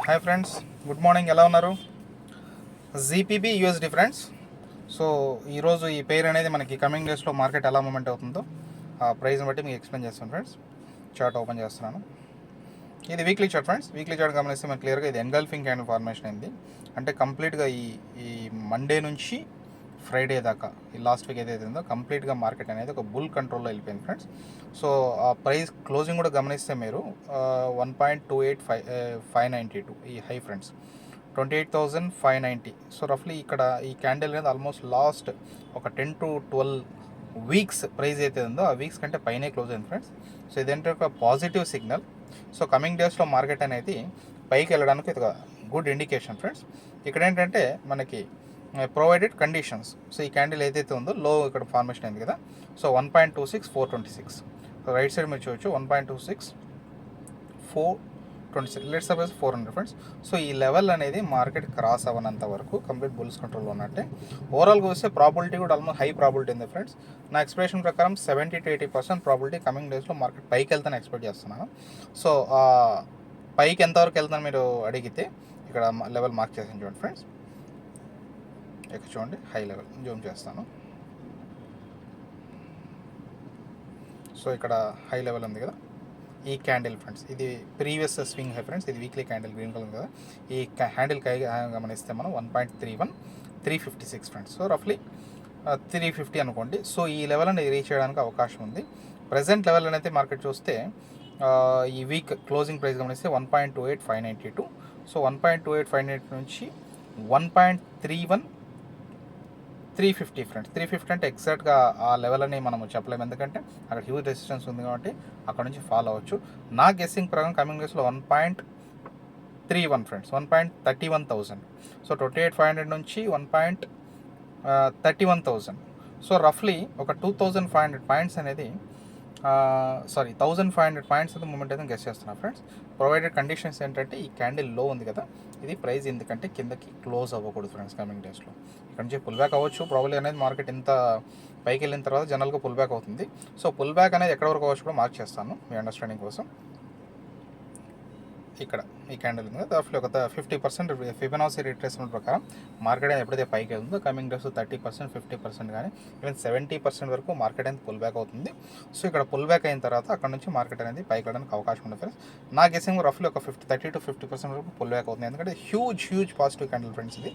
Hi friends, good morning. ఎలా ఉన్నారు? జీపీబీ USD friends. So ఈరోజు ఈ పేరు అనేది మనకి కమింగ్ డేస్లో మార్కెట్ ఎలా మూమెంట్ అవుతుందో ఆ ప్రైస్ని బట్టి మీకు ఎక్స్ప్లెయిన్ చేస్తాను ఫ్రెండ్స్. చార్ట్ ఓపెన్ చేస్తున్నాను. ఇది weekly chart friends. Weekly chart గమనిస్తే మనకి క్లియర్గా ఇది ఎన్గల్ఫింగ్ క్యాండిల్ ఫార్మేషన్ అయింది. అంటే కంప్లీట్గా ఈ మండే నుంచి ఫ్రైడే దాకా ఈ లాస్ట్ వీక్ ఏదైతే ఉందో కంప్లీట్గా మార్కెట్ అనేది ఒక బుల్ కంట్రోల్లో వెళ్ళిపోయింది ఫ్రెండ్స్. సో ఆ ప్రైస్ క్లోజింగ్ కూడా గమనిస్తే మీరు 1.28592 ఈ హై ఫ్రెండ్స్, 28,590. సో రఫ్లీ ఇక్కడ ఈ క్యాండిల్ అనేది ఆల్మోస్ట్ లాస్ట్ ఒక 10 to 12 వీక్స్ ప్రైస్ అయితే ఉందో ఆ వీక్స్ కంటే పైనే క్లోజ్ అయింది ఫ్రెండ్స్. సో ఇదేంటే ఒక పాజిటివ్ సిగ్నల్. సో కమింగ్ డేస్లో మార్కెట్ అనేది పైకి వెళ్ళడానికి ఇది ఒక గుడ్ ఇండికేషన్ ఫ్రెండ్స్. ఇక్కడ ఏంటంటే మనకి ప్రొవైడెడ్ కండిషన్స్. సో ఈ క్యాండిల్ ఏదైతే ఉందో లో ఇక్కడ ఫార్మేషన్ అయింది కదా. సో 1.26 426. సో రైట్ సైడ్ మీరు చూడొచ్చు 1.26 426, లెట్స్ సపోజ్ 400 ఫ్రెండ్స్. సో ఈ లెవెల్ అనేది మార్కెట్ క్రాస్ అవ్వనంత వరకు కంప్లీట్ బుల్స్ కంట్రోల్లో ఉన్నట్టే. ఓవరాల్గా వస్తే ప్రాబిలిటీ కూడా ఆల్మోస్ట్ హై ప్రాబిలిటీ ఉంది ఫ్రెండ్స్. నా ఎక్స్పెక్టేషన్ ప్రకారం 70 to 80% ప్రాబిలిటీ కమింగ్ డేస్లో మార్కెట్ పైకి వెళ్తాను ఎక్స్పెక్ట్ చేస్తున్నాను. సో పైకి ఎంతవరకు వెళ్తాను మీరు అడిగితే ఇక్కడ లెవెల్ మార్క్ చేసాను చూడండి ఫ్రెండ్స్. ఇక్కడ చూడండి హై లెవెల్ జూమ్ చేస్తాను. సో ఇక్కడ హై లెవెల్ ఉంది కదా ఈ క్యాండిల్ ఫ్రెండ్స్. ఇది ప్రీవియస్ స్వింగ్ హై ఫ్రెండ్స్. ఇది వీక్లీ క్యాండిల్ గ్రీన్ కలర్ కదా. ఈ హ్యాండిల్ గమనిస్తే మనం 1.31 356 ఫ్రెండ్స్. సో రఫ్లీ 350 అనుకోండి. సో ఈ లెవెల్ అనేది రీచ్ చేయడానికి అవకాశం ఉంది. ప్రజెంట్ లెవెల్ అనేది మార్కెట్ చూస్తే ఈ వీక్ క్లోజింగ్ ప్రైస్ గమనిస్తే 1.28592. సో 1.28592 నుంచి 1.31 350 ఫ్రెండ్స్. 350 అంటే ఎగ్జాక్ట్గా ఆ లెవెల్ అని మనం చెప్పలేము, ఎందుకంటే అక్కడ హ్యూజ్ రెసిస్టెన్స్ ఉంది కాబట్టి అక్కడ నుంచి ఫాలో అవ్వచ్చు. నా గెస్సింగ్ ప్రకారం కమింగ్ డేస్లో 1.31 ఫ్రెండ్స్, 1.31,000. సో 28,500 నుంచి 1.31,000. సో రఫ్లీ ఒక 2,500 పాయింట్స్ అనేది 1,500 పాయింట్స్ అయితే మూమెంట్ అయితే గెస్ చేస్తున్నా ఫ్రెండ్స్. ప్రొవైడెడ్ కండిషన్స్ ఏంటంటే ఈ క్యాండిల్ లో ఉంది కదా, ఇది ప్రైస్ ఎందుకంటే కిందకి క్లోజ్ అవ్వకూడదు ఫ్రెండ్స్. కమింగ్ డేస్లో ఇక్కడ నుంచి పుల్ బ్యాక్ అవ్వచ్చు. ప్రాబ్లీ అనేది మార్కెట్ ఇంత పైకి వెళ్ళిన తర్వాత జనరల్గా పుల్ బ్యాక్ అవుతుంది. సో పుల్ బ్యాక్ అనేది ఎక్కడ వరకు అవ్వచ్చు కూడా మార్క్ చేస్తాను మీ అండర్స్టాండింగ్ కోసం. ఇక్కడ ఈ క్యాండిల్ ఉంది కదా, దాంట్లో ఒక 50% ఫిబొనాచి రిట్రేస్మెంట్ ప్రకారం మార్కెట్ అనేది ఎప్పుడైతే పైకి వెళ్తుందో కమింగ్ డేస్ 30% 50% కానీ ఈవెన్ 70% వరకు మార్కెట్ అనేది పుల్ బ్యాక్ అవుతుంది. సో ఇక్కడ పుల్ బ్యాక్ అయిన తర్వాత అక్కడ నుంచి మార్కెట్ అనేది పైకి వెళ్ళడానికి అవకాశం ఉంది ఫ్రెండ్స్. నా గెసింగ్ రఫ్లీ ఒక 30 to 50% వరకు పుల్ బ్యాక్ అవుతుంది, ఎందుకంటే హ్యూజ్ పాజిటివ్ క్యాండిల్ ఫ్రెండ్స్. ఇది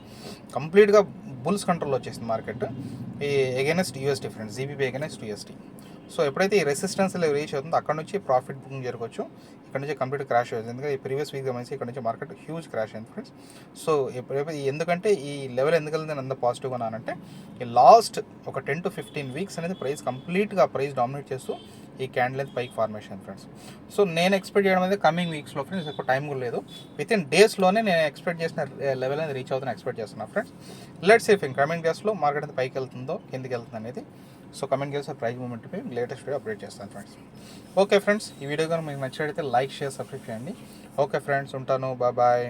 కంప్లీట్గా బుల్స్ కంట్రోల్ వచ్చేసింది మార్కెట్ ఈ against UST friends, GBP against UST. So ఎప్పుడైతే ఈ రెసిస్టెన్స్ రీచ్ అవుతుందో అక్కడ నుంచి ప్రాఫిట్ బుకింగ్ జరగవచ్చు. ఇక్కడ నుంచి కంప్లీట్ క్రాష్ అవుతుంది, ఎందుకంటే ఈ ప్రీవియస్ వీక్ గమనించి ఇక్కడ నుంచి మార్కెట్ హ్యూజ్ క్రాష్ అయింది ఫ్రెండ్స్. సో ఎప్పుడైతే ఎందుకంటే ఈ లెవెల్ ఎందుకు వెళ్తుంది అంత పాజిటివ్గా ఉన్నానంటే ఈ లాస్ట్ ఒక 10 to 15 వీక్స్ అనేది ప్రైస్ కంప్లీట్గా ప్రైస్ డామినేట్ చేస్తూ ఈ క్యాండిల్ అనేది పైకి ఫార్మేషన్ ఫ్రెండ్స్. సో నేను ఎక్స్పెక్ట్ చేయడం అనేది కమింగ్ వీక్స్లో ఫ్రెండ్స్, ఎక్కువ టైం కూడా లేదు, విత్ ఇన్ డేస్లోనే నేను ఎక్స్పెక్ట్ చేసిన లెవెల్ అనేది రీచ్ అవుతుందని ఎక్స్పెక్ట్ చేస్తున్నాను friends. Let's see in coming డేస్లో మార్కెట్ అనేది పైకి వెళ్తుందో కిందికి వెళ్తుంది అనేది. సో కమెంట్ చేస్తే ప్రైస్ మూమెంట్పై లేటెస్ట్ వీడియో అప్డేట్ చేస్తాను ఫ్రెండ్స్. ఓకే ఫ్రెండ్స్, ఈ వీడియో కానీ మీకు నచ్చినట్లయితే లైక్, షేర్, సబ్స్క్రైబ్ చేయండి. ఓకే ఫ్రెండ్స్, ఉంటాను. బాయ్.